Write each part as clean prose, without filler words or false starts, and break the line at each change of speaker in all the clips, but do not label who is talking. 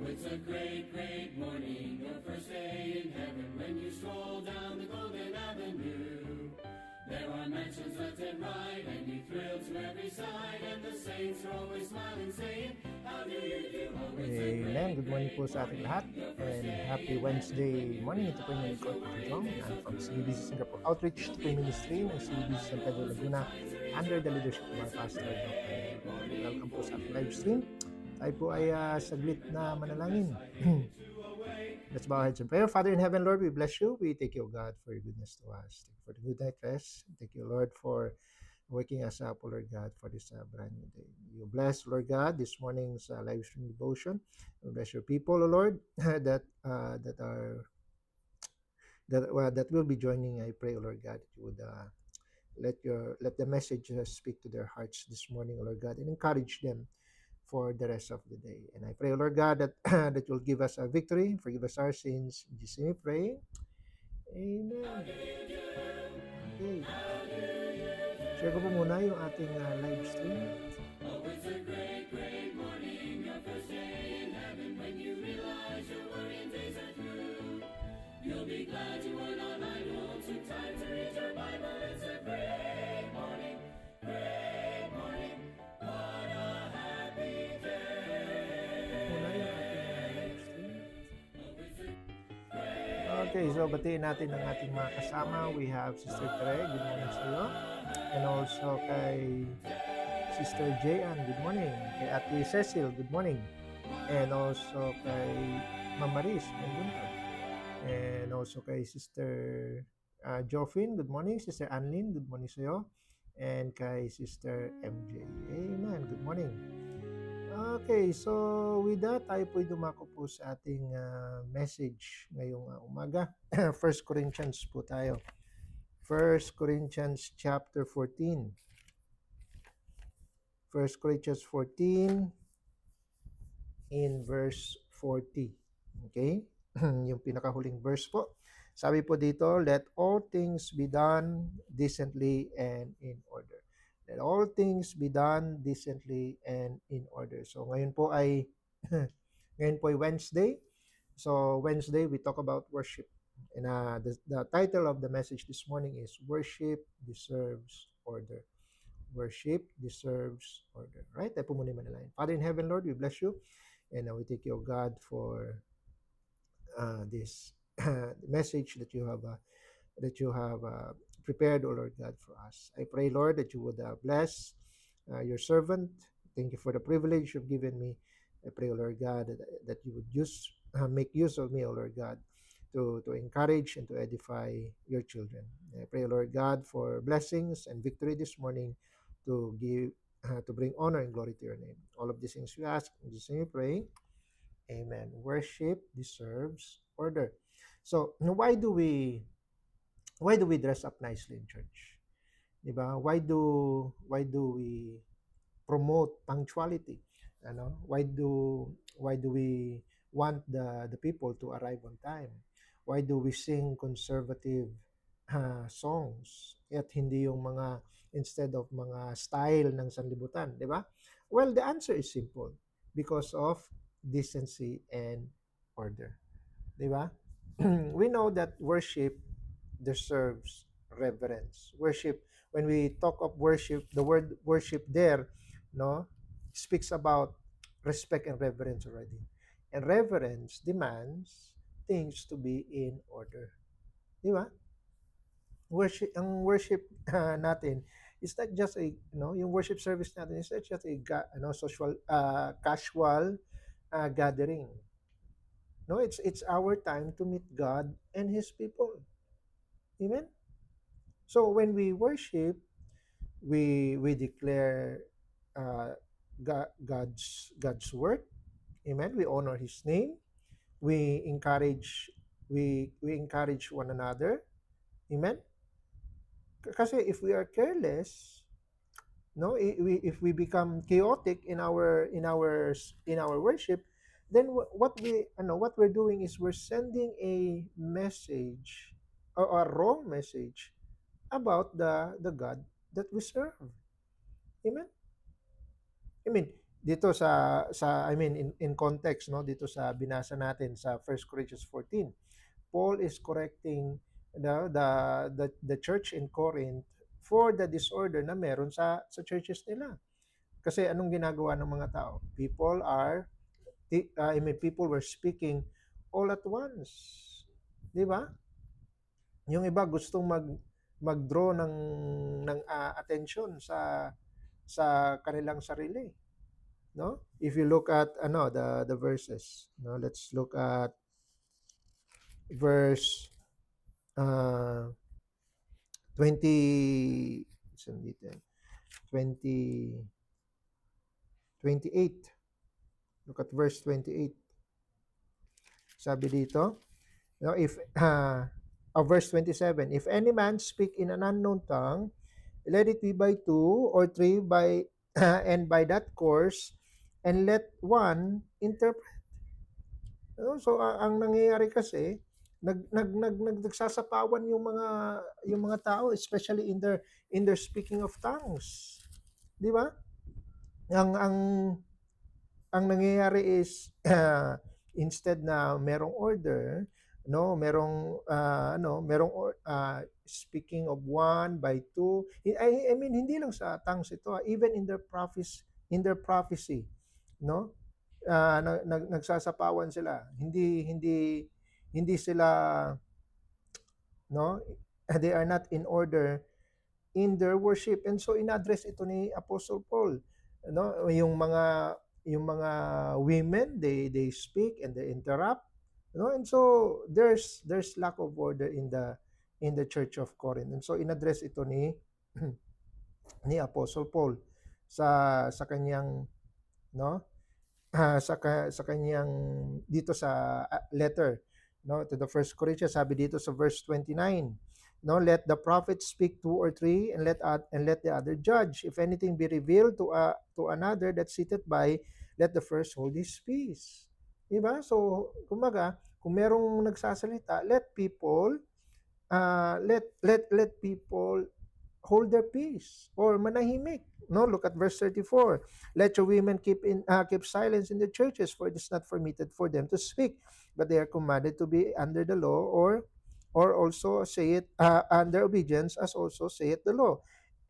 it's a great, great morning, the first day in heaven when you stroll down the golden avenue. There are mansions left and right, and you thrill to every side, and the saints are always smiling, saying, how do you do? Oh, it's a
Amen.
great,
Good morning po
great
sa ating
morning,
lahat.
the first
And
day
happy
in heaven
Wednesday
when
morning.
you
Ito po yung
realize
lingkod,
you're
Papa
working
Jong.
days
I'm
are
from
through.
CBC Singapore Outreach
You'll
to
be glad
Ministry
you
ng
were not
CBC San Pedro
idle, so
Laguna
time to read
under
your
the
Bible.
leadership of our
It's a
Pastor Doc
great
Daniel.
morning
Welcome po
for
sa ating live stream.
you.
Tayo po ay saglit na manalangin.
I hated to awake.
Let's bow our heads in prayer. Father in heaven, Lord, we bless you. We thank you, God, for your goodness to us. Thank you for the good night rest. Thank you, Lord, for waking us up, Lord God, for this brand new day. You bless, Lord God, this morning's live stream devotion. You bless your people, O Lord, that will be joining. I pray, O Lord God, that you would let the message speak to their hearts this morning, O Lord God, and encourage them for the rest of the day. And I pray, O Lord God, that that you'll give us a victory, forgive us our sins. In Jesus' name we pray. Amen. Okay. Share ko po muna yung ating live stream.
Oh, it's a great, great morning, your first day in heaven when you realize your worrying days are through. You'll be glad you were not idle, took time to read your Bible. It's a great morning, what a happy day.
Muna yung ating live stream. Okay, so batiin natin ang ating mga kasama. We have Sister Tere, good morning sa iyo. And also kay Sister Jayan, good morning. Kay Ate Cecil, good morning. And also kay Mama Maris, may buntag. And also kay Sister Joffin, good morning. Sister Anlin, good morning sa iyo. And kay Sister MJ. Amen, good morning. Okay, so with that, tayo po'y dumako po sa ating message ngayong umaga. 1 Corinthians po tayo. 1 Corinthians chapter 14. 1 Corinthians 14 in verse 40. Okay? Yung pinakahuling verse po. Sabi po dito, let all things be done decently and in order. Let all things be done decently and in order. So ngayon po ay ngayon po ay Wednesday. So Wednesday we talk about worship. And the title of the message this morning is Worship Deserves Order. Worship deserves order. Right? Tayo po muna yung manalangin. Father in heaven, Lord, we bless you. And we thank you, God, for this message that you have prepared, O Lord God, for us. I pray, Lord, that you would bless your servant. Thank you for the privilege you've given me. I pray, O Lord God, that you would make use of me, O Lord God, to encourage and to edify your children. I pray, Lord God, for blessings and victory this morning to give to bring honor and glory to your name. All of these things we ask in Jesus' name we pray. Amen. Worship deserves order. So why do we dress up nicely in church? Diba? Why do we promote punctuality? Ano? Why do we want the people to arrive on time? Why do we sing conservative songs at hindi yung mga instead of mga style ng sanlibutan, di ba? Well, the answer is simple. Because of decency and order. Di ba? We know that worship deserves reverence. Worship, when we talk of worship, the word worship there, no, speaks about respect and reverence already. And reverence demands things to be in order. Di ba? Ang worship natin is not just yung worship service natin is not just a social casual gathering. No, it's our time to meet God and his people. Amen. So when we worship, we declare God's word. Amen. We honor his name. We encourage we encourage one another. Amen. Kasi if we are careless, no, if we become chaotic in our worship, then what we're doing is we're sending a message or a wrong message about the God that we serve. Amen. I mean, dito sa I mean in context, no, dito sa binasa natin sa 1 Corinthians 14, Paul is correcting the church in Corinth for the disorder na meron sa churches nila. Kasi anong ginagawa ng mga tao? People were speaking all at once. 'Di ba? Yung iba gustong mag-draw ng attention sa kanilang sarili, no? If you look at the verses, no, let's look at verse uh 20 saan dito yan? 20 28. Look at verse 28. Sabi dito, no, if verse 27, if any man speak in an unknown tongue, let it be by two or three by and by that course, and let one interpret. So ang nangyayari kasi, nagsasapawan yung mga tao, especially in their speaking of tongues. 'Di ba? Ang nangyayari is instead na merong order, no, speaking of one by two. I mean hindi lang sa tongues ito, even in their prophecy, no? Nagsasapawan sila. Hindi sila, no? They are not in order in their worship. And so inaddress ito ni Apostle Paul, no? Yung mga women, they speak and they interrupt, no? And so there's lack of order in the church of Corinth. And so inaddress ito ni ni Apostle Paul sa kanyang, no, sa kanyang dito sa letter, no, to the first Corinthians. Sabi dito sa verse 29, no, let the prophet speak two or three, and let the other judge. If anything be revealed to another that sitteth by, let the first hold his peace. Diba? So kumbaga, kung merong nagsasalita, let people hold their peace or manahimik. No, look at verse 34. Let your women keep silence in the churches, for it is not permitted for them to speak, but they are commanded to be under the law, or also say it under obedience, as also saith the law.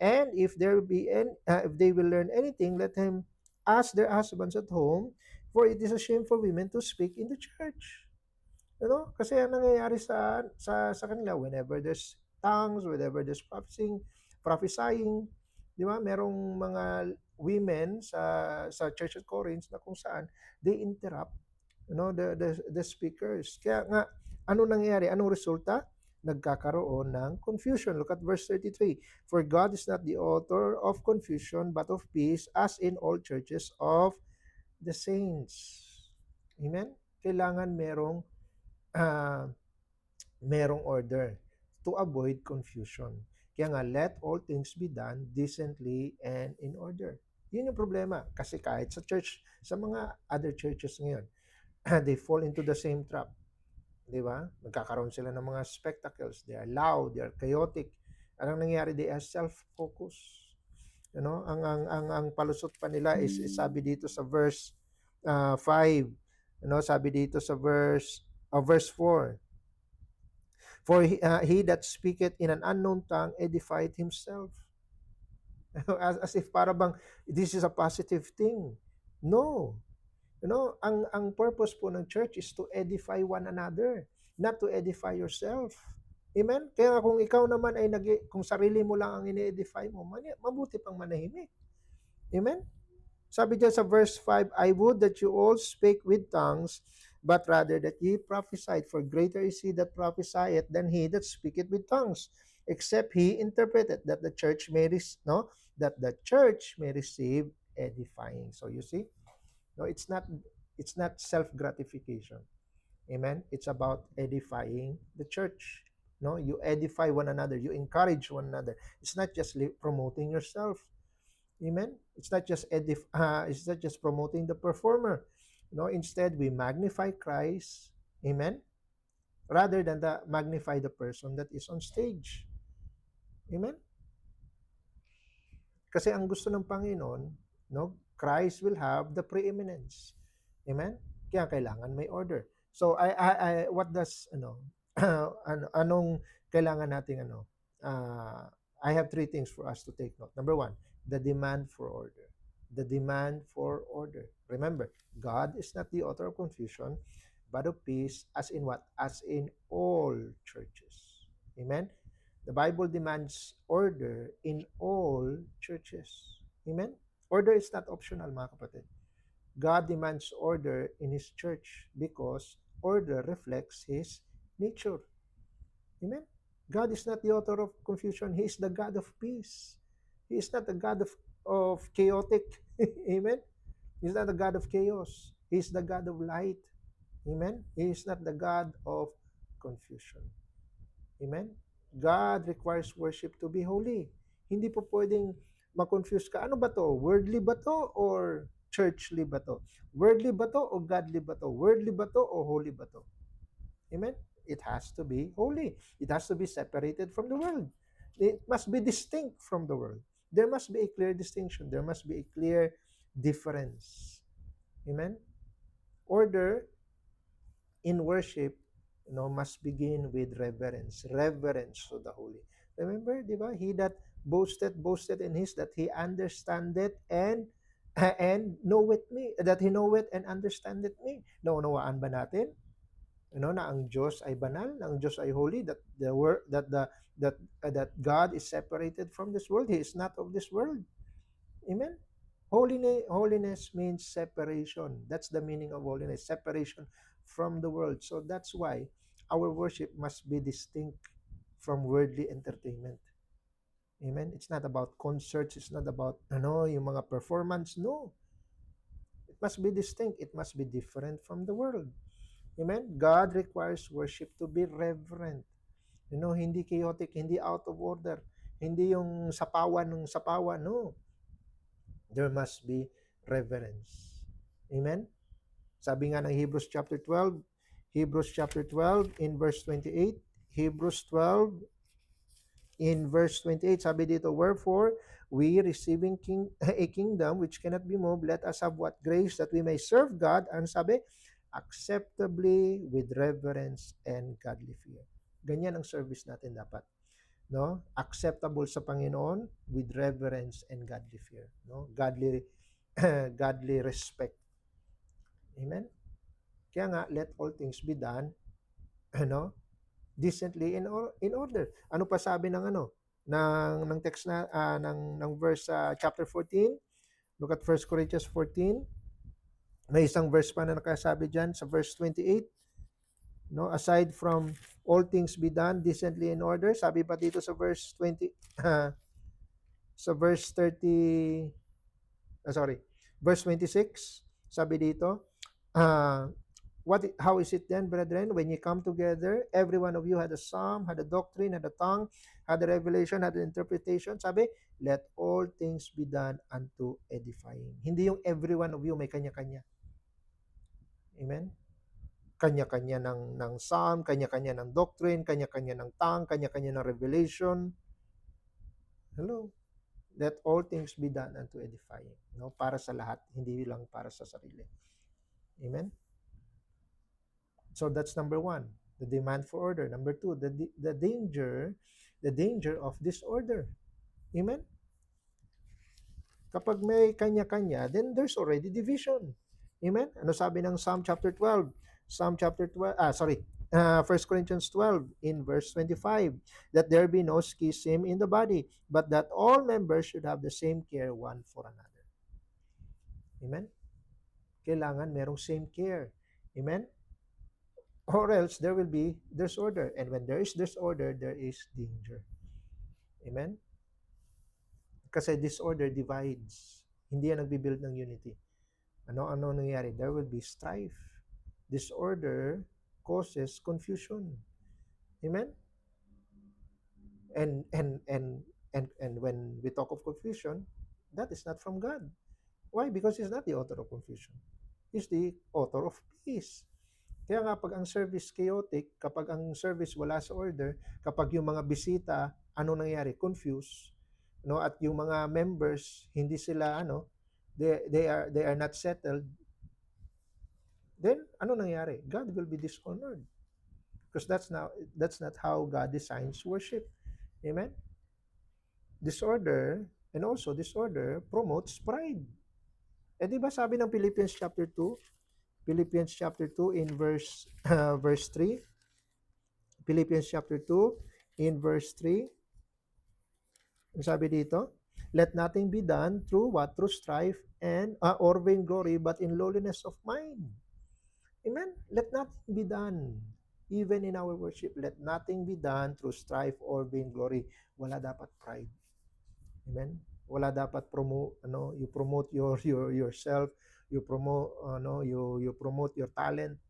And if they will learn anything, let them ask their husbands at home, for it is a shame for women to speak in the church. Kasi ang nangyayari sa kanila, whenever there's tongues, whenever there's prophesying, di ba? Merong mga women sa Church of Corinth na kung saan they interrupt, the speakers. Kaya nga, ano nangyayari? Anong resulta? Nagkakaroon ng confusion. Look at verse 33. For God is not the author of confusion, but of peace, as in all churches of the saints. Amen? Kailangan merong order to avoid confusion. Kaya nga, let all things be done decently and in order. Yun yung problema. Kasi kahit sa church, sa mga other churches ngayon, they fall into the same trap. Di ba? Nagkakaroon sila ng mga spectacles. They are loud, they are chaotic. Anong nangyayari? They are self-focused. Ang palusot pa nila is sabi dito sa verse 5. Sabi dito sa verse 4. For he that speaketh in an unknown tongue edifieth himself. As if para bang this is a positive thing. No. Ang purpose po ng church is to edify one another, not to edify yourself. Amen? Kaya kung ikaw naman ay kung sarili mo lang ang ine-edify mo, mabuti pang manahimik. Amen? Sabi diyan sa verse 5, I would that you all spake with tongues, but rather that ye prophesied, for greater is he that prophesieth than he that speaketh with tongues, except he interpreteth, that the church may receive edifying. So you see, no, it's not self-gratification. Amen? It's about edifying the church. No, you edify one another, you encourage one another. It's not just promoting yourself. Amen? It's not just promoting the performer. Instead, we magnify Christ. Amen? Rather than magnify the person that is on stage. Amen? Kasi ang gusto ng Panginoon, Christ will have the preeminence. Amen? Kaya kailangan may order. So what does anong kailangan nating I have three things for us to take note. Number one, the demand for order. The demand for order. Remember, God is not the author of confusion, but of peace, as in what? As in all churches. Amen? The Bible demands order in all churches. Amen? Order is not optional, mga kapatid. God demands order in His church because order reflects His nature. Amen? God is not the author of confusion. He is the God of peace. He is not the God of chaotic. Amen? He is not the God of chaos. He is the God of light. Amen? He is not the God of confusion. Amen? God requires worship to be holy. Hindi po pwedeng ma-confuse ka. Ano ba to? Worldly ba to or churchly ba to? Worldly ba to o godly ba to? Worldly ba to o holy ba to? Amen? It has to be holy. It has to be separated from the world. It must be distinct from the world. There must be a clear distinction. There must be a clear difference. Amen? Order in worship, must begin with reverence. Reverence to the holy. Remember, di ba? He that boasted in his that he understandeth and knoweth me, that he knoweth and understandeth me. Naunawaan ba natin? Na ang Diyos ay banal, na ang Diyos ay holy, that the word that God is separated from this world. He is not of this world. Amen. Holiness means separation. That's the meaning of holiness, separation from the world. So that's why our worship must be distinct from worldly entertainment. Amen. It's not about concerts. It's not about yung mga performance. No. It must be distinct. It must be different from the world. Amen. God requires worship to be reverent. Hindi chaotic, hindi out of order. Hindi yung sapawan ng sapawan. No. There must be reverence. Amen? Sabi nga ng Hebrews chapter 12 in verse 28, Hebrews 12 in verse 28, sabi dito, wherefore, we receiving a kingdom which cannot be moved, let us have what? Grace that we may serve God, and sabi, acceptably with reverence and godly fear. Ganyan ang service natin dapat. No, acceptable sa Panginoon with reverence and godly fear, godly godly respect. Amen. Kaya nga, let all things be done decently in order. Ano pa sabi ng ng text na ng verse chapter 14? Look at 1 Corinthians 14. May isang verse pa na nakasabi diyan sa verse 28. Aside from all things be done decently in order, sabi pa dito sa verse 20 sa verse 30 verse 26, sabi dito, how is it then, brethren, when you come together, every one of you had a psalm, had a doctrine, had a tongue, had a revelation, had an interpretation, sabi, let all things be done unto edifying. Hindi yung every one of you may kanya-kanya. Amen? Kanya-kanya ng psalm, kanya-kanya ng doctrine, kanya-kanya ng tongue, kanya-kanya ng revelation. Hello? Let all things be done unto edifying. Para sa lahat, hindi lang para sa sarili. Amen? So that's number one, the demand for order. Number two, the danger of disorder. Amen? Kapag may kanya-kanya, then there's already division. Amen? Ano sabi ng Psalm chapter 12? 1 Corinthians 12 in verse 25, that there be no schism in the body, but that all members should have the same care one for another. Amen? Kailangan merong same care. Amen? Or else there will be disorder. And when there is disorder, there is danger. Amen? Kasi disorder divides. Hindi yan nagbibuild ng unity. Ano nangyayari? There will be strife. Disorder causes confusion. Amen? And when we talk of confusion, that is not from God. Why? Because He's not the author of confusion. He's the author of peace. Kaya nga pag ang service chaotic, kapag ang service wala sa order, kapag yung mga bisita, ano nangyayari? Confused. At yung mga members, hindi sila they are not settled, then ano nangyari? God will be dishonored. Because that's not how God designs worship. Amen? Disorder, and also disorder promotes pride. Eh di ba sabi ng Philippians chapter 2? Philippians chapter 2 in verse 3. Philippians chapter 2 in verse 3. Ang sabi dito, let nothing be done through what? Through strife and or vainglory, but in lowliness of mind. Amen? Let nothing be done. Even in our worship, let nothing be done through strife or vainglory. Wala dapat pride. Amen? Wala dapat you promote yourself, you promote you promote your talent.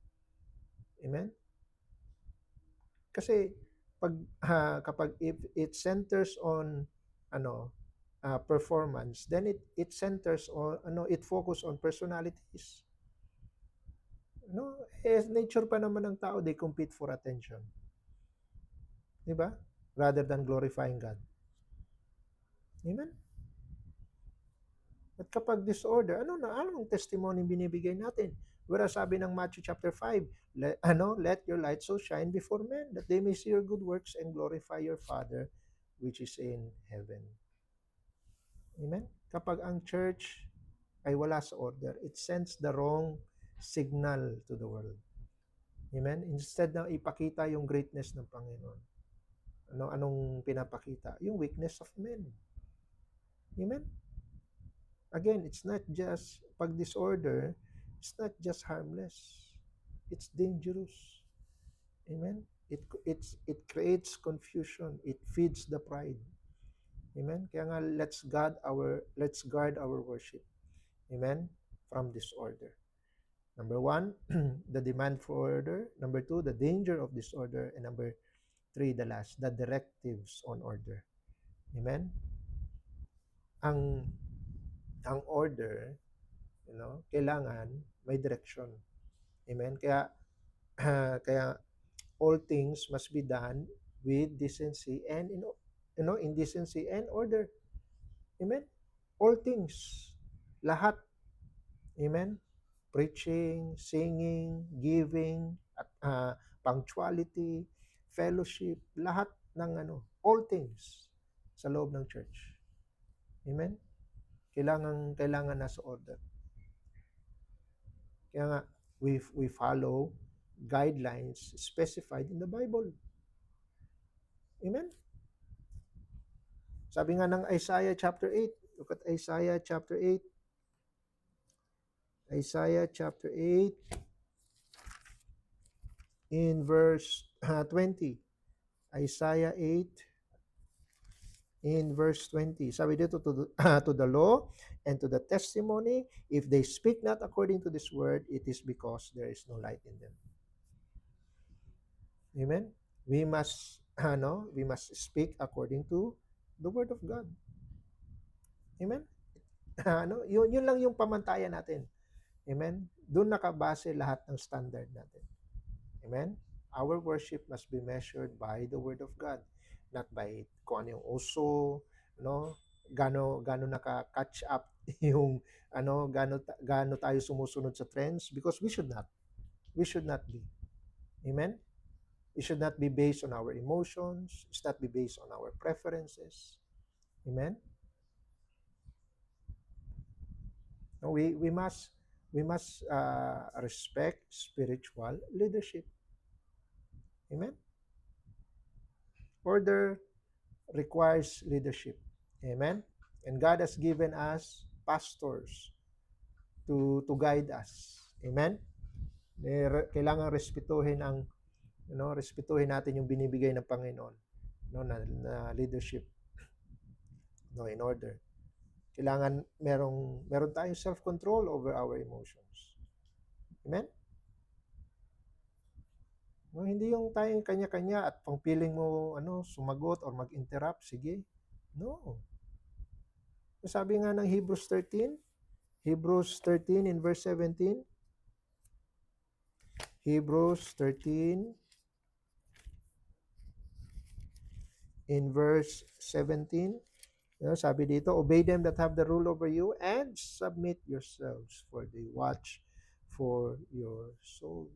Amen? Kasi kapag if it centers on performance, then it centers on it focus on personalities. Nature pa naman ng tao, they compete for attention. 'Di ba? Rather than glorifying God. Amen? At kapag disorder, anong testimony binibigay natin? Whereas sabi ng Matthew chapter 5, let your light so shine before men that they may see your good works and glorify your Father which is in heaven. Amen? Kapag ang church ay wala sa order, it sends the wrong signal to the world. Amen? Instead na ipakita yung greatness ng Panginoon. Anong pinapakita? Yung weakness of men. Amen? Again, it's not just pag-disorder, it's not just harmless. It's dangerous. Amen? It creates confusion. It feeds the pride. Amen? Kaya nga, let's guard our worship. Amen? From disorder. Number 1, the demand for order. Number 2, the danger of disorder. And number 3, the last, the directives on order. Amen? Ang order, kailangan may direction. Amen? Kaya all things must be done with decency and in decency and order. Amen? All things. Lahat. Amen? Preaching, singing, giving, punctuality, fellowship, lahat ng all things sa loob ng church. Amen? Kailangan nasa order. Kaya nga, we follow guidelines specified in the Bible. Amen? Sabi nga ng Isaiah chapter 8, look at Isaiah chapter 8. Isaiah chapter 8 in verse 20. Isaiah 8 in verse 20. Sabi dito, to the law and to the testimony, if they speak not according to this word, it is because there is no light in them. Amen? We must speak according to the word of God. Amen? Yun lang yung pamantayan natin. Amen? Doon nakabase lahat ng standard natin. Amen? Our worship must be measured by the word of God, not by kung ano yung uso, gano naka-catch up yung gano tayo sumusunod sa trends, because we should not be. Amen? It should not be based on our emotions. It should not be based on our preferences. Amen? No, we must respect spiritual leadership. Amen? Order requires leadership. Amen? And God has given us pastors to guide us. Amen? Kailangan respetuhin natin yung binibigay ng Panginoon na leadership in order. Kailangan meron tayong self-control over our emotions. Amen? Hindi yung tayong kanya-kanya at pang feeling mo sumagot or mag-interrupt, sige. No. Sabi nga ng Hebrews 13 in verse 17. Hebrews 13 in verse 17. Sabi dito, obey them that have the rule over you and submit yourselves for they watch for your souls.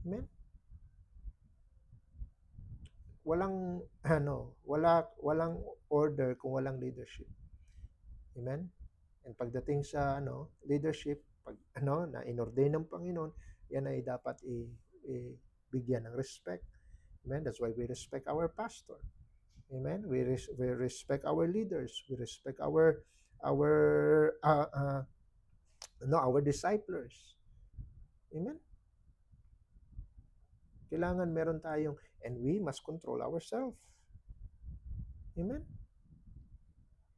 Amen? Walang, walang order kung walang leadership. Amen? And pagdating sa leadership, pag na inordain ng Panginoon, yan ay dapat bigyan ng respect. Amen? That's why we respect our pastor. Amen? We respect our leaders. We respect our our disciples. Amen? Kailangan meron tayong, and we must control ourselves. Amen?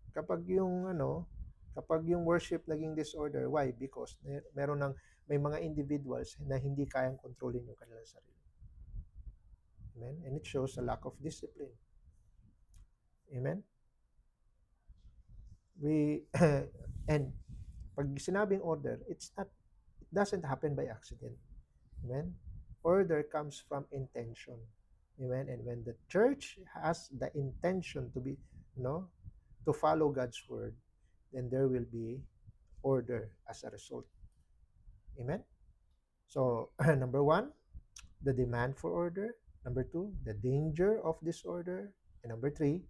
Kapag yung worship naging disorder, why? Because may mga individuals na hindi kayang kontrolin yung kanilang sarili. Amen? And it shows a lack of discipline. Amen? And pag sinabing order, it doesn't happen by accident. Amen? Order comes from intention. Amen? And when the church has the intention to follow God's word, then there will be order as a result. Amen? So, number 1, the demand for order. Number 2, the danger of disorder. And number 3,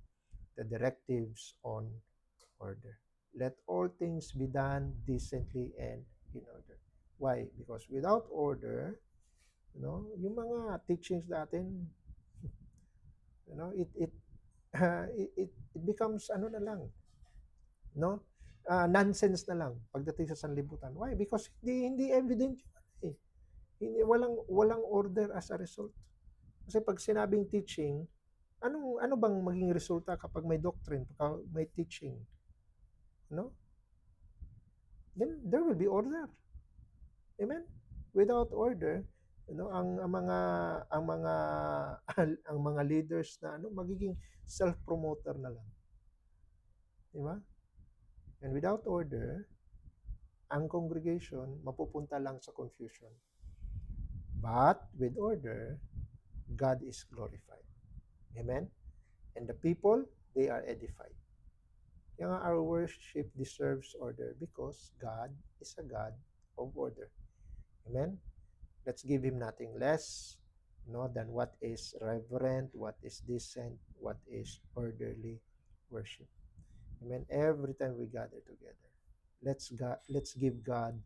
the directives on order. Let all things be done decently and in order. Why? Because without order, yung mga teachings natin, it becomes na lang, nonsense na lang pagdating sa sanlibutan. Why? Because hindi evident yun. Hindi, walang order as a result. Kasi pag sinabing teaching, ano bang maging resulta kapag may doctrine, kapag may teaching? Then there will be order. Amen? Without order, ang mga leaders na magiging self-promoter na lang. Di ba? And without order, ang congregation mapupunta lang sa confusion. But with order, God is glorified. Amen? And the people, they are edified. Kaya nga our worship deserves order because God is a God of order. Amen? Let's give Him nothing less than what is reverent, what is decent, what is orderly worship. Amen? Every time we gather together, let's give God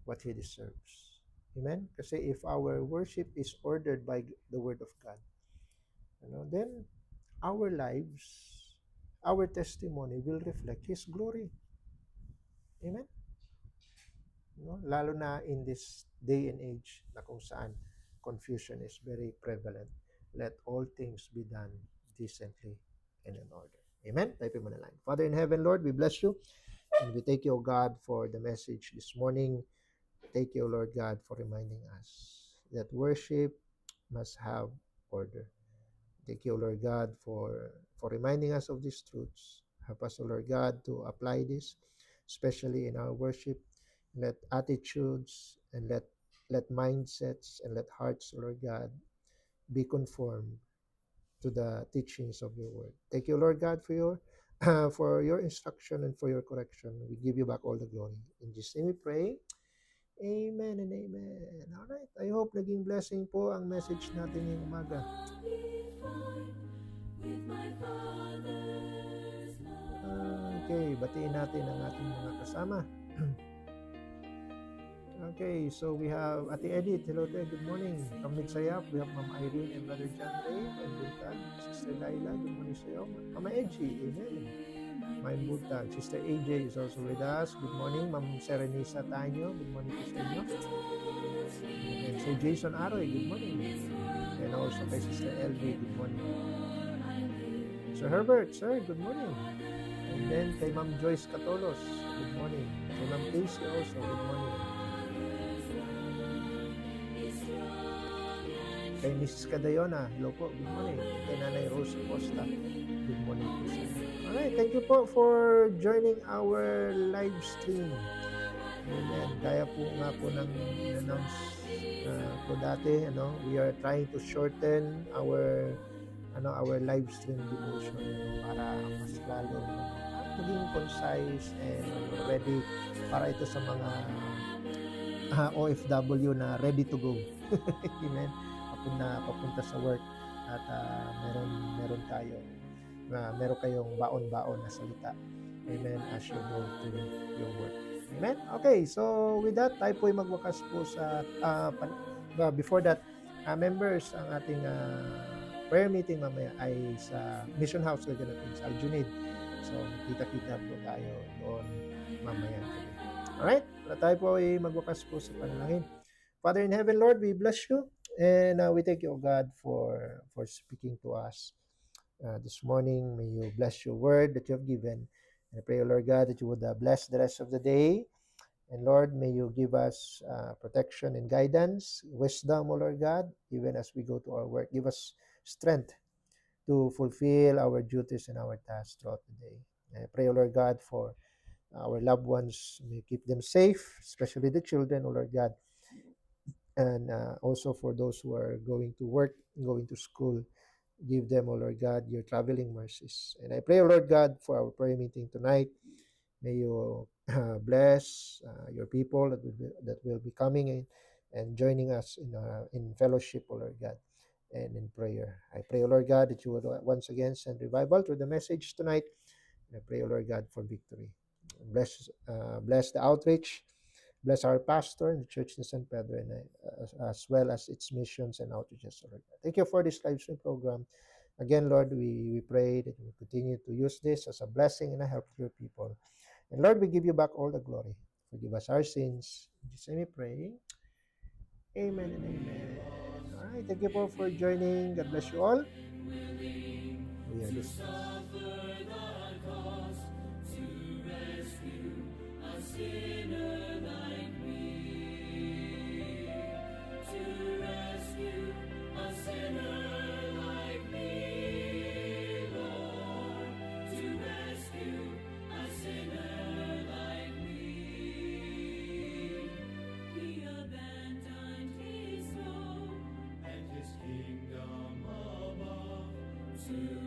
what He deserves. Amen? Kasi if our worship is ordered by the Word of God, then our lives, our testimony will reflect His glory. Amen? Lalo na in this day and age na kung saan confusion is very prevalent. Let all things be done decently and in order. Amen? Type mo na line. Father in heaven, Lord, we bless you. And we thank you, O God, for the message this morning. Thank you, Lord God, for reminding us that worship must have order. Thank you, Lord God, for reminding us of these truths. Help us, Lord God, to apply this, especially in our worship. Let attitudes and let mindsets and let hearts, Lord God, be conformed to the teachings of your word. Thank you, Lord God, for your instruction and for your correction. We give you back all the glory. In Jesus' name we pray. Amen and amen. Alright, I hope naging blessing po ang message natin ngayong umaga. Okay, batiin natin ang ating mga kasama. Okay, so we have Ate Edith. Hello there, good morning. From Midsayap, we have Ma'am Irene and Brother John Ray. And Buntag, Sister Laila, good morning sa iyo. Mama Edgy, amen. Ma'am Buntag, Sister AJ is also with us. Good morning. Ma'am Serenisa Tanyo, good morning po sa inyo. And Sir Jason Aroy, good morning. And also kay Sister LV, good morning. Sir Herbert, sir, good morning. And then kay Ma'am Joyce Catolos, good morning. Kay Ma'am Casey also, good morning. Kay Mrs. Cadayona, hello po, good morning. Kay Nanay Rose Costa, good morning po sa inyo. Alright, thank you po for joining our live stream. Amen. Kaya po nga po ng announce po dati, we are trying to shorten our our live stream devotion para mas lalo maging concise and ready para ito sa mga OFW na ready to go. Amen. Papunta sa work at meron tayo meron kayong baon-baon na salita. Amen. As you go to your work. Amen. Okay, so with that, tayo po ay magwakas po sa before that, members, ang ating prayer meeting mamaya ay sa Mission House gaganapin sa Aljunid. So, kita-kita po tayo doon mamaya. Alright, tayo po ay magwakas po sa panalangin. Father in heaven, Lord, we bless you and we thank you, O God, for speaking to us this morning. May you bless your word that you have given. And I pray, O Lord God, that you would bless the rest of the day. And Lord, may you give us protection and guidance, wisdom, O Lord God, even as we go to our work. Give us strength to fulfill our duties and our tasks throughout the day. And I pray, O Lord God, for our loved ones. May you keep them safe, especially the children, O Lord God. And also for those who are going to work, going to school, give them, O Lord God, your traveling mercies. And I pray, O Lord God, for our prayer meeting tonight. May you bless your people that will be coming in and joining us in fellowship, O Lord God, and in prayer. I pray, O Lord God, that you would once again send revival through the message tonight. And I pray, O Lord God, for victory. Bless the outreach. Bless our pastor and the church in San Pedro, and as well as its missions and outreaches, Lord. Thank you for this live stream program. Again, Lord, we pray that you continue to use this as a blessing and a help to your people. And Lord, we give you back all the glory. Forgive us our sins. In Jesus' name we pray. Amen and amen. All right, thank you po for joining. God bless you all. We are dismissed.
To